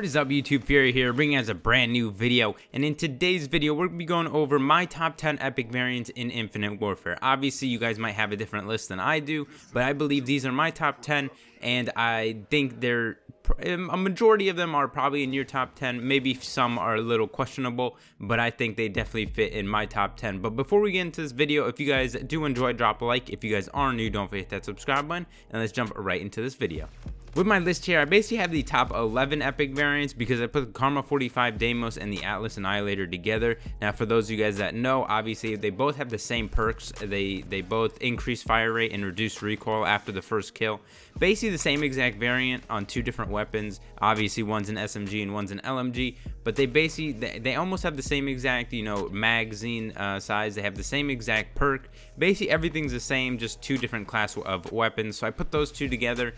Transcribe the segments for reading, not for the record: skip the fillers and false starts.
What is up, YouTube? Fury here, bringing us a brand new video, and in today's video we're going to be going over my top 10 epic variants in Infinite Warfare. Obviously you guys might have a different list than I do, but I believe these are my top 10, and I think a majority of them are probably in your top 10. Maybe some are a little questionable, but I think they definitely fit in my top 10. But before we get into this video, if you guys do enjoy, drop a like. If you guys are new, don't forget that subscribe button, and let's jump right into this video. With my list here, I basically have the top 11 epic variants because I put the Karma 45 Deimos and the Atlas Annihilator together. Now, for those of you guys that know, obviously they both have the same perks. They both increase fire rate and reduce recoil after the first kill. Basically the same exact variant on two different weapons. Obviously one's an SMG and one's an LMG, but they almost have the same exact, magazine size. They have the same exact perk. Basically everything's the same, just two different class of weapons. So I put those two together.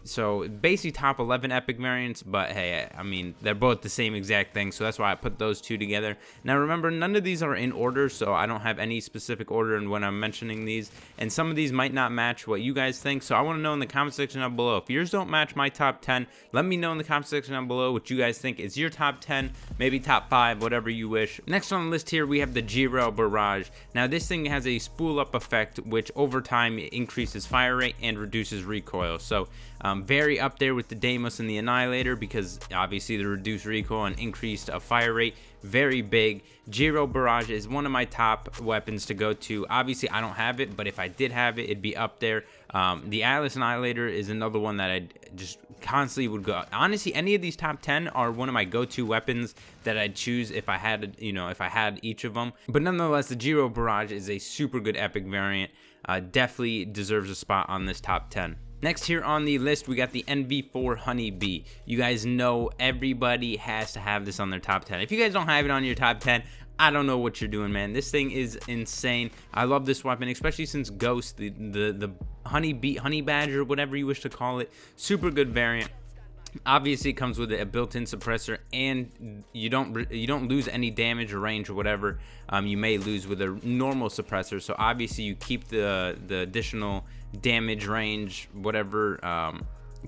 So basically top 11 epic variants, but hey, I mean, they're both the same exact thing, so that's why I put those two together. Now remember, none of these are in order, so I don't have any specific order in when I'm mentioning these, and some of these might not match what you guys think, so I want to know in the comment section down below. If yours don't match my top 10, let me know in the comment section down below what you guys think is your top 10, maybe top 5, whatever you wish. Next on the list here, we have the Rail Barrage. Now this thing has a spool up effect, which over time increases fire rate and reduces recoil, so very up there with the Deimos and the Annihilator, because obviously the reduced recoil and increased fire rate, very big. Rail Barrage is one of my top weapons to go to. Obviously I don't have it, but if I did have it, it'd be up there. The Atlas Annihilator is another one that I just constantly would go. Honestly, any of these top 10 are one of my go-to weapons that I'd choose if I had, if I had each of them. But nonetheless, the Rail Barrage is a super good epic variant. Definitely deserves a spot on this top 10. Next here on the list, we got the NV4 Honeybee. You guys know everybody has to have this on their top 10. If you guys don't have it on your top 10, I don't know what you're doing, man. This thing is insane. I love this weapon, especially since Ghost, the Honeybee, Honey Badger, whatever you wish to call it. Super good variant. Obviously it comes with a built-in suppressor, and you don't lose any damage or range or whatever you may lose with a normal suppressor. So obviously you keep the additional damage, range, whatever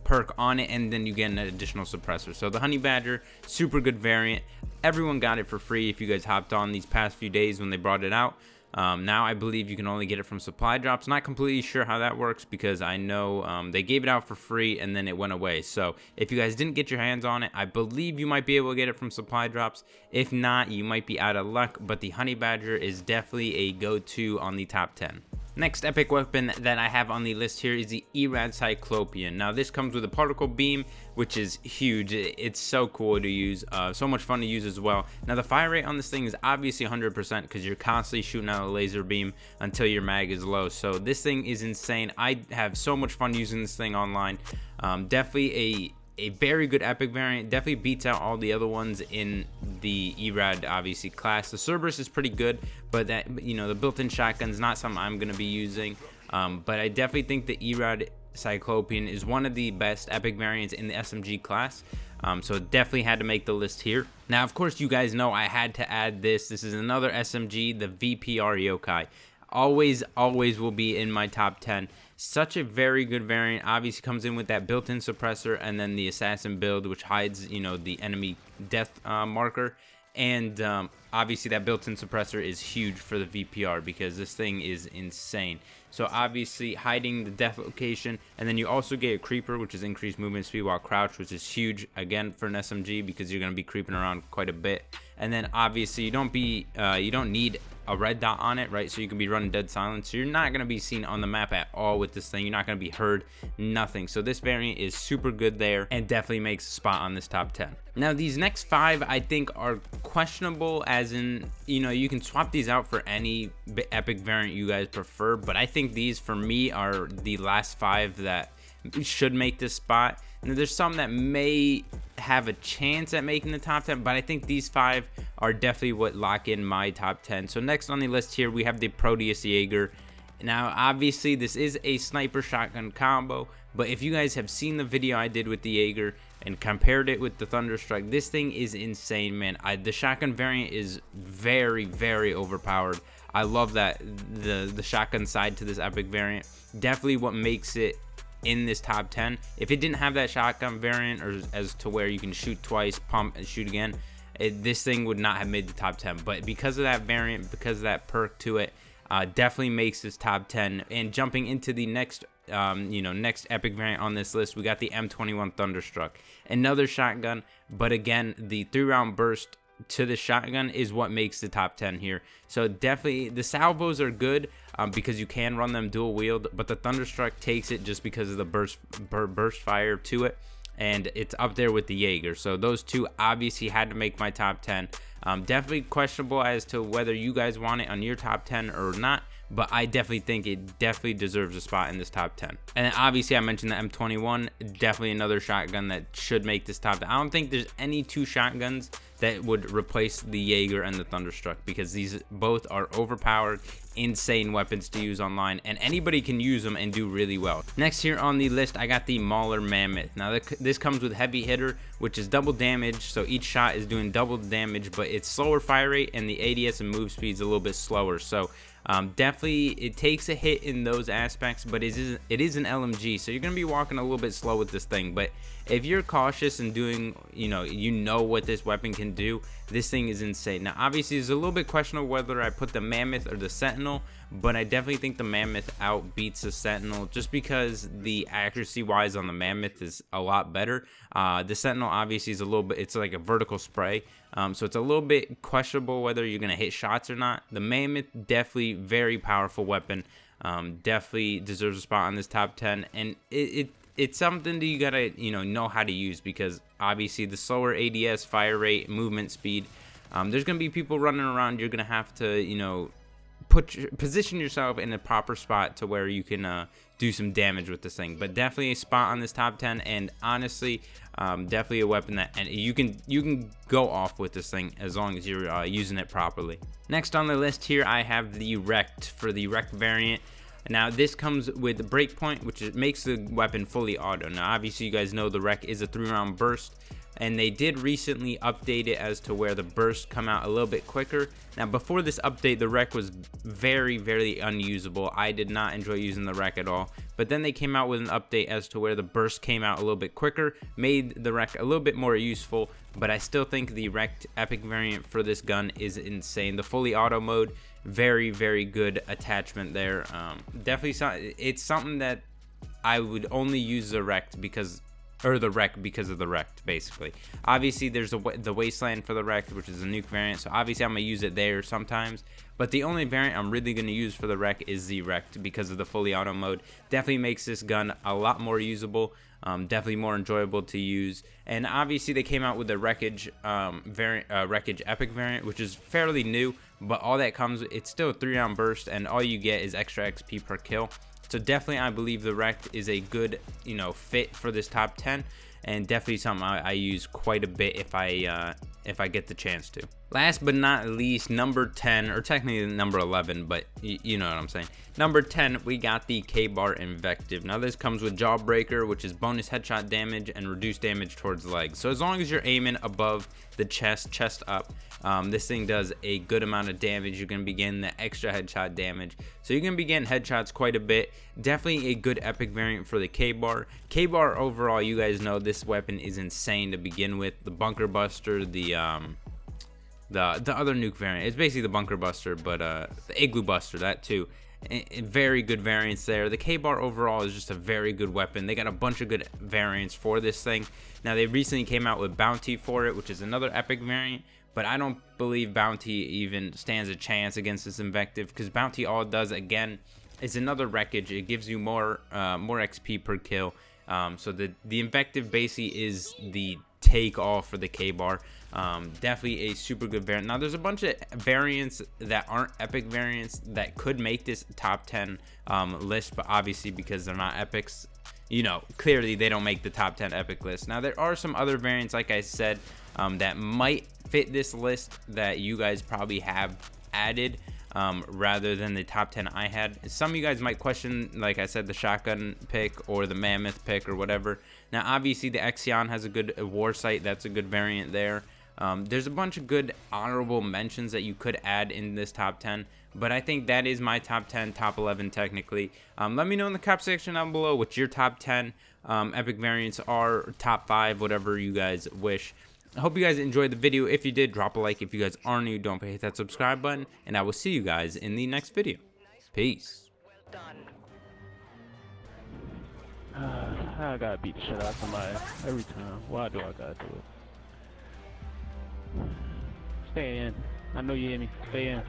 perk on it, and then you get an additional suppressor. So the Honey Badger, super good variant. Everyone got it for free if you guys hopped on these past few days when they brought it out. Now I believe you can only get it from supply drops. Not completely sure how that works, because I know they gave it out for free and then it went away. So if you guys didn't get your hands on it, I believe you might be able to get it from supply drops. If not, you might be out of luck, but the Honey Badger is definitely a go-to on the top 10. Next epic weapon that I have on the list here is the Erect Cyclopean. Now this comes with a particle beam, which is huge. It's so cool to use, so much fun to use as well. Now the fire rate on this thing is obviously 100% because you're constantly shooting out a laser beam until your mag is low. So this thing is insane. I have so much fun using this thing online. Definitely a very good epic variant. Definitely beats out all the other ones in the Erad obviously class. The Cerberus is pretty good, but that, the built-in shotgun is not something I'm going to be using. But I definitely think the Erad Cyclopean is one of the best epic variants in the SMG class. So it definitely had to make the list here. Now of course you guys know I had to add this. This is another SMG, the VPR Yokai. Always will be in my top 10. Such a very good variant. Obviously comes in with that built-in suppressor, and then the assassin build, which hides the enemy death marker, and obviously that built-in suppressor is huge for the VPR because this thing is insane. So obviously hiding the death location, and then you also get a creeper, which is increased movement speed while crouched, which is huge again for an SMG because you're going to be creeping around quite a bit. And then obviously you don't need a red dot on it, right? So you can be running dead silent, so you're not going to be seen on the map at all with this thing. You're not going to be heard, nothing. So this variant is super good there and definitely makes a spot on this top 10. Now these next 5 I think are questionable, as in you can swap these out for any epic variant you guys prefer, but I think these for me are the last 5 that should make this spot. And there's some that may have a chance at making the top 10, but I think these 5 are definitely what lock in my top 10. So next on the list here we have the Proteas Jaeger. Now obviously this is a sniper shotgun combo, but if you guys have seen the video I did with the Jaeger and compared it with the Thunderstruck, this thing is insane, man. The shotgun variant is very overpowered. I love that the shotgun side to this epic variant. Definitely what makes it in this top 10. If it didn't have that shotgun variant, or as to where you can shoot twice, pump and shoot again, this thing would not have made the top 10. But because of that variant, because of that perk to it, definitely makes this top 10. And jumping into the next next epic variant on this list, we got the M21 Thunderstruck, another shotgun, but again, the 3-round burst to the shotgun is what makes the top 10 here. So definitely the salvos are good because you can run them dual wield, but the Thunderstruck takes it just because of the burst fire to it, and it's up there with the Jaeger. So those two obviously had to make my top 10. Definitely questionable as to whether you guys want it on your top 10 or not, but I definitely think it definitely deserves a spot in this top 10. And then obviously I mentioned the M21, definitely another shotgun that should make this top 10. I don't think there's any two shotguns that would replace the Jaeger and the Thunderstruck, because these both are overpowered, insane weapons to use online, and anybody can use them and do really well. Next here on the list, I got the Mauler Mammoth. Now this comes with heavy hitter, which is double damage, so each shot is doing double damage, but it's slower fire rate, and the ADS and move speed is a little bit slower. So definitely it takes a hit in those aspects, but it is an LMG, so you're gonna be walking a little bit slow with this thing. But if you're cautious and doing, you know what this weapon can do, this thing is insane. Now obviously it's a little bit questionable whether I put the Mammoth or the Sentinel, but I definitely think the Mammoth outbeats the Sentinel, just because the accuracy wise on the Mammoth is a lot better. The Sentinel obviously is a little bit, it's like a vertical spray, so it's a little bit questionable whether you're gonna hit shots or not. The Mammoth, definitely very powerful weapon, definitely deserves a spot on this top 10, and it's something that you gotta know how to use, because obviously the slower ADS, fire rate, movement speed, there's gonna be people running around. You're gonna have to position yourself in a proper spot to where you can do some damage with this thing. But definitely a spot on this top 10, and honestly definitely a weapon that you can go off with this thing as long as you're using it properly. Next on the list here, I have the Erect for the Erect variant. Now this comes with breakpoint, which makes the weapon fully auto. Now obviously you guys know the Erect is a 3-round burst, and they did recently update it as to where the bursts come out a little bit quicker. Now before this update, the Erect was very, very unusable. I did not enjoy using the Erect at all, but then they came out with an update as to where the burst came out a little bit quicker, made the Erect a little bit more useful. But I still think the Erect epic variant for this gun is insane. The fully auto mode, very, very good attachment there. Definitely it's something that I would only use the Erect because of the Erect, basically. Obviously there's the Wasteland for the Erect, which is a nuke variant, so obviously I'm gonna use it there sometimes, but the only variant I'm really gonna use for the Erect is the Erect, because of the fully auto mode. Definitely makes this gun a lot more usable, definitely more enjoyable to use. And obviously they came out with the Wreckage Wreckage epic variant, which is fairly new, but all that comes, it's still a 3-round burst, and all you get is extra XP per kill. So definitely I believe the Erect is a good fit for this top 10, and definitely something I use quite a bit if I get the chance to. Last but not least, number 10, or technically number 11, but you know what I'm saying. Number 10, we got the K-Bar Invective. Now this comes with Jawbreaker, which is bonus headshot damage and reduced damage towards legs. So as long as you're aiming above the chest up, this thing does a good amount of damage. You're going to be getting the extra headshot damage, so you're going to be getting headshots quite a bit. Definitely a good epic variant for the K-Bar. K-Bar overall, you guys know this weapon is insane to begin with. The Bunker Buster, the other nuke variant, it's basically the Bunker Buster, but the Igloo Buster, that too. Very good variants there. The K-Bar overall is just a very good weapon. They got a bunch of good variants for this thing. Now they recently came out with Bounty for it, which is another epic variant, but I don't believe Bounty even stands a chance against this Invective, because Bounty, all it does again is another wreckage. It gives you more XP per kill. So the Invective basically is the take all for the K-Bar. Definitely a super good variant. Now there's a bunch of variants that aren't epic variants that could make this top 10 list, but obviously because they're not epics, clearly they don't make the top 10 epic list. Now there are some other variants, like I said, that might fit this list that you guys probably have added rather than the top 10 I had. Some of you guys might question, like I said, the shotgun pick or the Mammoth pick or whatever. Now obviously the Exion has a good war sight. That's a good variant there. There's a bunch of good honorable mentions that you could add in this top 10, but I think that is my top 10, top 11 technically. Let me know in the comment section down below what your top 10 epic variants are, top 5, whatever you guys wish. I hope you guys enjoyed the video. If you did, drop a like. If you guys are new, don't forget to hit that subscribe button, and I will see you guys in the next video. Peace. I gotta beat the shit out of somebody every time. Why do I gotta do it? Stay in. I know you hear me. Stay in.